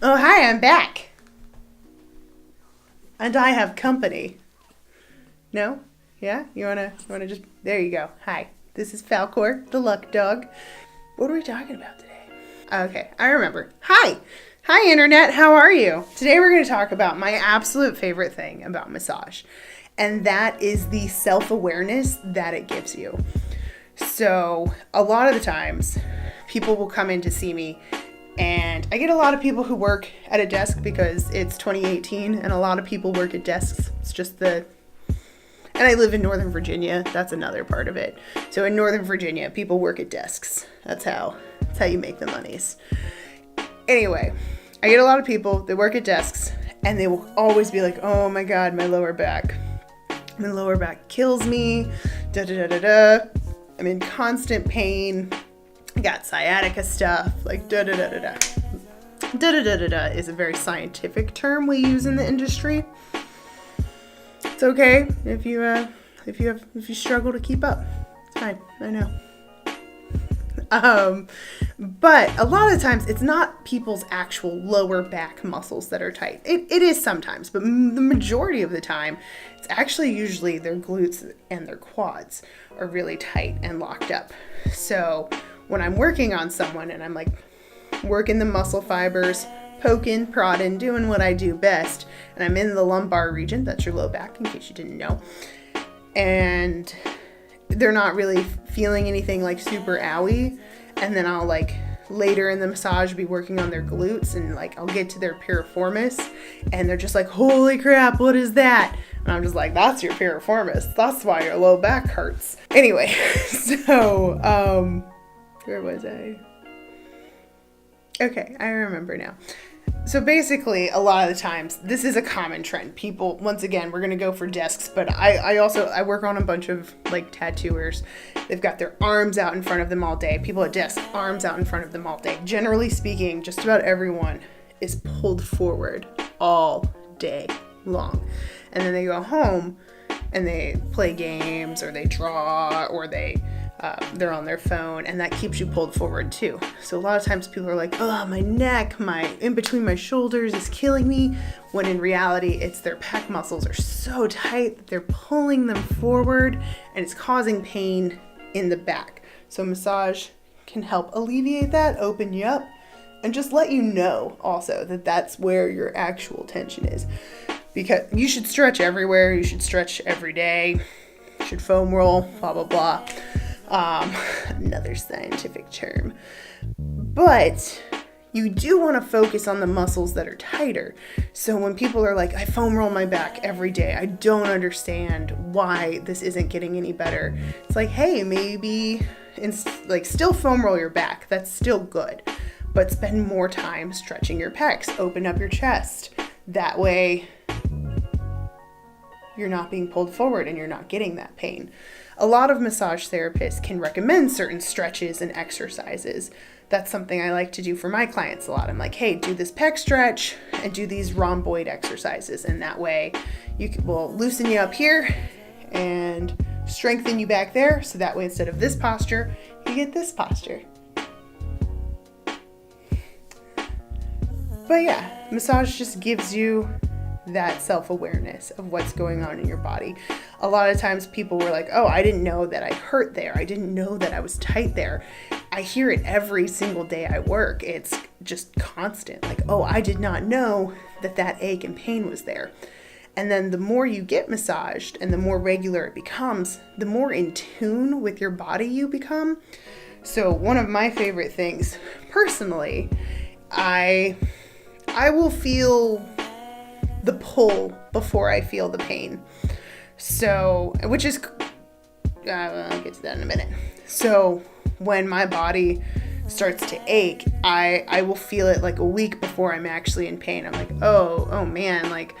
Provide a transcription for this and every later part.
Oh, hi, I'm back. And I have company. No? Yeah? You wanna just... There you go. Hi. This is Falcor, the luck dog. What are we talking about today? Okay, I remember. Hi! Hi, Internet. How are you? Today we're going to talk about my absolute favorite thing about massage. And that is the self-awareness that it gives you. So, a lot of the times, people will come in to see me, and I get a lot of people who work at a desk because it's 2018 and a lot of people work at desks. It's just and I live in Northern Virginia. That's another part of it. So in Northern Virginia, people work at desks. That's how you make the monies. Anyway, I get a lot of people that work at desks and they will always be like, oh my God, my lower back. My lower back kills me. Da da da da da. I'm in constant pain. I got sciatica stuff, like da da da da da. Da da da da da is a very scientific term we use in the industry. It's okay if you struggle to keep up. It's fine, I know. But a lot of times it's not people's actual lower back muscles that are tight. It is sometimes, but the majority of the time, it's actually usually their glutes and their quads are really tight and locked up. So when I'm working on someone and I'm like working the muscle fibers, poking, prodding, doing what I do best, and I'm in the lumbar region, that's your low back in case you didn't know, and they're not really feeling anything like super owie, and then I'll like later in the massage be working on their glutes and like I'll get to their piriformis and they're just like, holy crap, what is that? And I'm just like, that's your piriformis. That's why your low back hurts. Anyway, so where was I? Okay, I remember now. So basically, a lot of the times, this is a common trend. People, once again, we're going to go for desks, but I work on a bunch of like tattooers. They've got their arms out in front of them all day. People at desks, arms out in front of them all day. Generally speaking, just about everyone is pulled forward all day long. And then they go home and they play games or they draw or they're on their phone, and that keeps you pulled forward too. So a lot of times people are like, oh, my neck, in between my shoulders is killing me, when in reality it's their pec muscles are so tight that they're pulling them forward and it's causing pain in the back. So massage can help alleviate that, open you up, and just let you know also that that's where your actual tension is. Because you should stretch everywhere, you should stretch every day, you should foam roll, blah, blah, blah. Another scientific term. But you do want to focus on the muscles that are tighter. So when people are like, I foam roll my back every day, I don't understand why this isn't getting any better. It's like, hey, maybe still foam roll your back. That's still good. But spend more time stretching your pecs, open up your chest. That way you're not being pulled forward and you're not getting that pain. A lot of massage therapists can recommend certain stretches and exercises. That's something I like to do for my clients a lot. I'm like, hey, do this pec stretch and do these rhomboid exercises. And that way we'll loosen you up here and strengthen you back there. So that way, instead of this posture, you get this posture. But yeah, massage just gives you that self-awareness of what's going on in your body. A lot of times people were like, oh, I didn't know that I hurt there. I didn't know that I was tight there. I hear it every single day I work. It's just constant. Like, oh, I did not know that ache and pain was there. And then the more you get massaged and the more regular it becomes, the more in tune with your body you become. So one of my favorite things, personally, I will feel the pull before I feel the pain. So, which is, I'll get to that in a minute. So when my body starts to ache, I will feel it like a week before I'm actually in pain. I'm like, oh man, like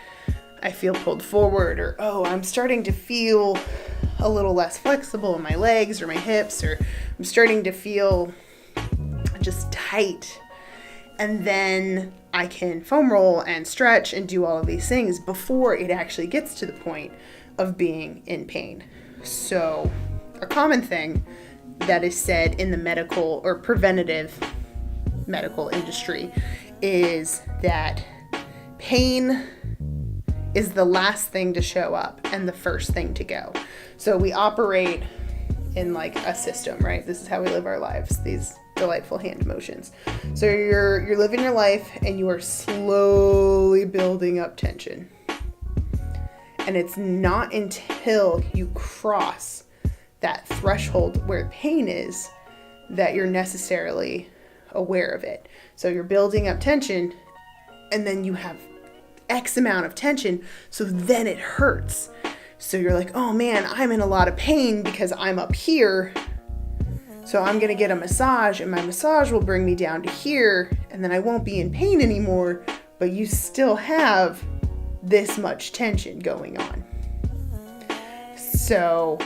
I feel pulled forward, or oh, I'm starting to feel a little less flexible in my legs or my hips, or I'm starting to feel just tight. And then I can foam roll and stretch and do all of these things before it actually gets to the point of being in pain. So a common thing that is said in the medical or preventative medical industry is that pain is the last thing to show up and the first thing to go. So we operate in like a system, right? This is how we live our lives, these delightful hand motions. So you're living your life and you are slowly building up tension. And it's not until you cross that threshold where pain is that you're necessarily aware of it. So you're building up tension and then you have X amount of tension, so then it hurts. So you're like, oh man, I'm in a lot of pain because I'm up here. So I'm going to get a massage and my massage will bring me down to here and then I won't be in pain anymore, but you still have this much tension going on. So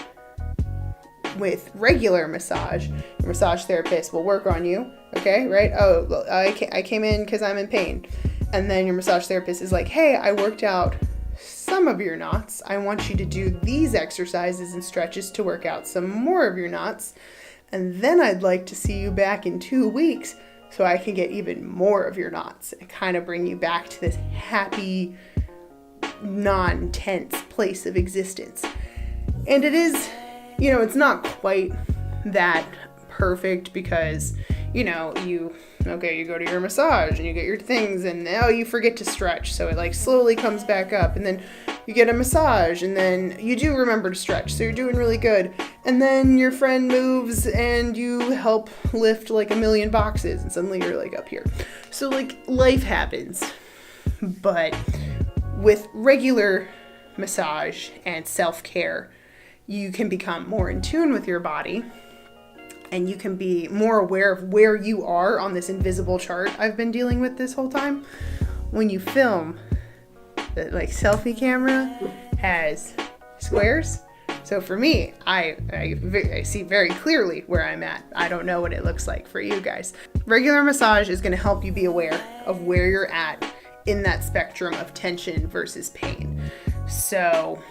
with regular massage, your massage therapist will work on you, okay, right? Oh, I came in because I'm in pain. And then your massage therapist is like, hey, I worked out some of your knots. I want you to do these exercises and stretches to work out some more of your knots. And then I'd like to see you back in 2 weeks so I can get even more of your knots and kind of bring you back to this happy, non-tense place of existence. And it is, it's not quite that perfect because, you go to your massage and you get your things and you forget to stretch. So it like slowly comes back up and then you get a massage and then you do remember to stretch. So you're doing really good. And then your friend moves and you help lift like 1,000,000 boxes and suddenly you're like up here. So like life happens. But with regular massage and self-care, you can become more in tune with your body. And you can be more aware of where you are on this invisible chart I've been dealing with this whole time. When you film, the selfie camera has squares. So for me, I see very clearly where I'm at. I don't know what it looks like for you guys. Regular massage is going to help you be aware of where you're at in that spectrum of tension versus pain. So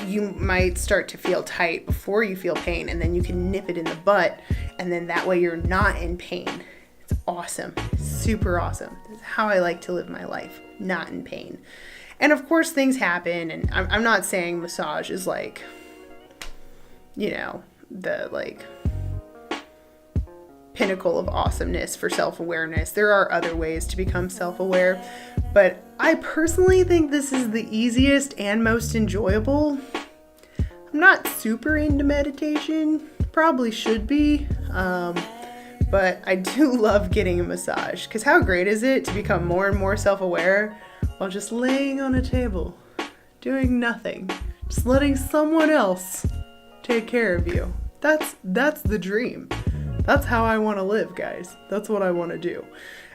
you might start to feel tight before you feel pain, and then you can nip it in the butt, and then that way you're not in pain. It's awesome. It's super awesome. It's how I like to live my life, not in pain. And of course things happen, and I'm not saying massage is like, the pinnacle of awesomeness for self-awareness. There are other ways to become self-aware, but I personally think this is the easiest and most enjoyable. I'm not super into meditation, probably should be, but I do love getting a massage, because how great is it to become more and more self-aware while just laying on a table, doing nothing, just letting someone else take care of you. That's the dream. That's how I want to live, guys. That's what I want to do.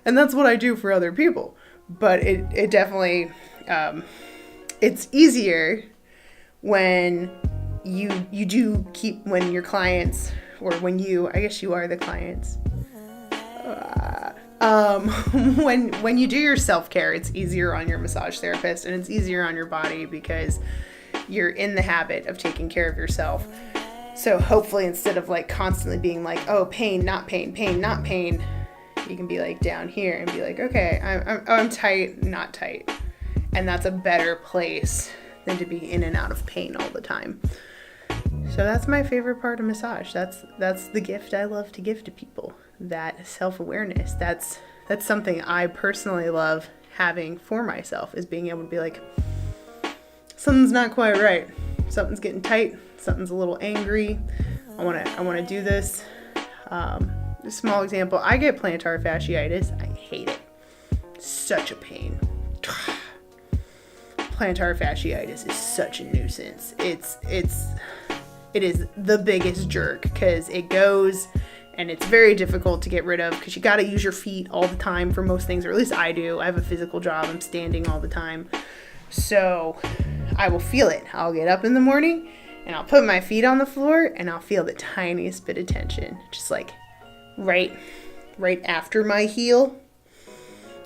And that's what I do for other people. But it definitely, it's easier when you do keep, when your clients, or when I guess you are the clients. When you do your self-care, it's easier on your massage therapist and it's easier on your body because you're in the habit of taking care of yourself. So hopefully instead of constantly being like, oh, pain, not pain, pain, not pain, you can be down here and be like, okay, I'm tight, not tight. And that's a better place than to be in and out of pain all the time. So that's my favorite part of massage. That's the gift I love to give to people. That self-awareness. That's something I personally love having for myself, is being able to be like, something's not quite right. Something's getting tight. Something's a little angry. I want to do this. A small example, I get plantar fasciitis. I hate it. Such a pain. Plantar fasciitis is such a nuisance. It is the biggest jerk because it goes and it's very difficult to get rid of because you got to use your feet all the time for most things, or at least I do. I have a physical job. I'm standing all the time. So I will feel it. I'll get up in the morning and I'll put my feet on the floor and I'll feel the tiniest bit of tension, just right after my heel,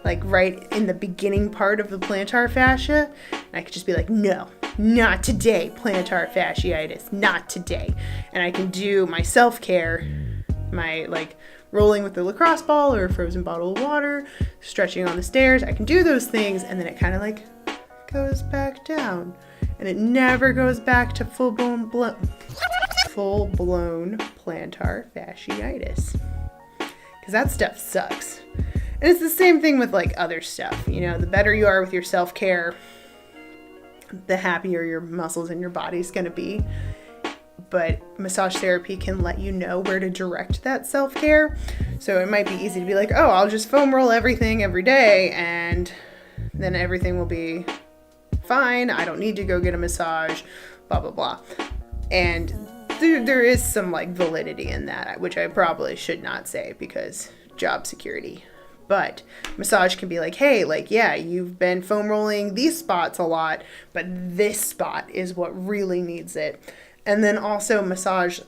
right in the beginning part of the plantar fascia. And I could just be like, no, not today, plantar fasciitis, not today. And I can do my self-care, my rolling with the lacrosse ball or a frozen bottle of water, stretching on the stairs. I can do those things, and then it kind of like goes back down, and it never goes back to full-blown plantar fasciitis, because that stuff sucks. And it's the same thing with like other stuff. You know, the better you are with your self-care, the happier your muscles and your body's going to be. But massage therapy can let you know where to direct that self-care. So it might be easy to be like, oh, I'll just foam roll everything every day and then everything will be fine. I don't need to go get a massage, blah, blah, blah. And there is some like validity in that, which I probably should not say because job security. But massage can be like, hey, like, yeah, you've been foam rolling these spots a lot, but this spot is what really needs it. And then also massage,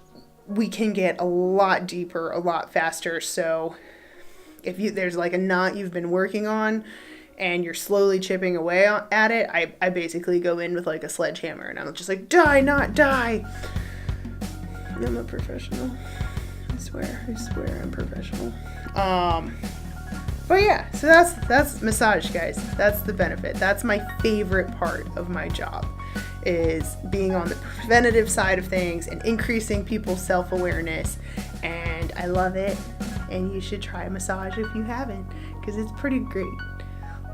we can get a lot deeper, a lot faster. So if there's like a knot you've been working on and you're slowly chipping away at it, I basically go in with like a sledgehammer and I'm just like, die, not die. I'm a professional. I swear I'm professional. But yeah, so that's massage, guys. That's the benefit. That's my favorite part of my job, is being on the preventative side of things and increasing people's self-awareness. And I love it. And you should try a massage if you haven't, because it's pretty great.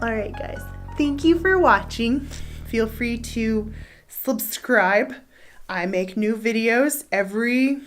All right, guys. Thank you for watching. Feel free to subscribe. I make new videos every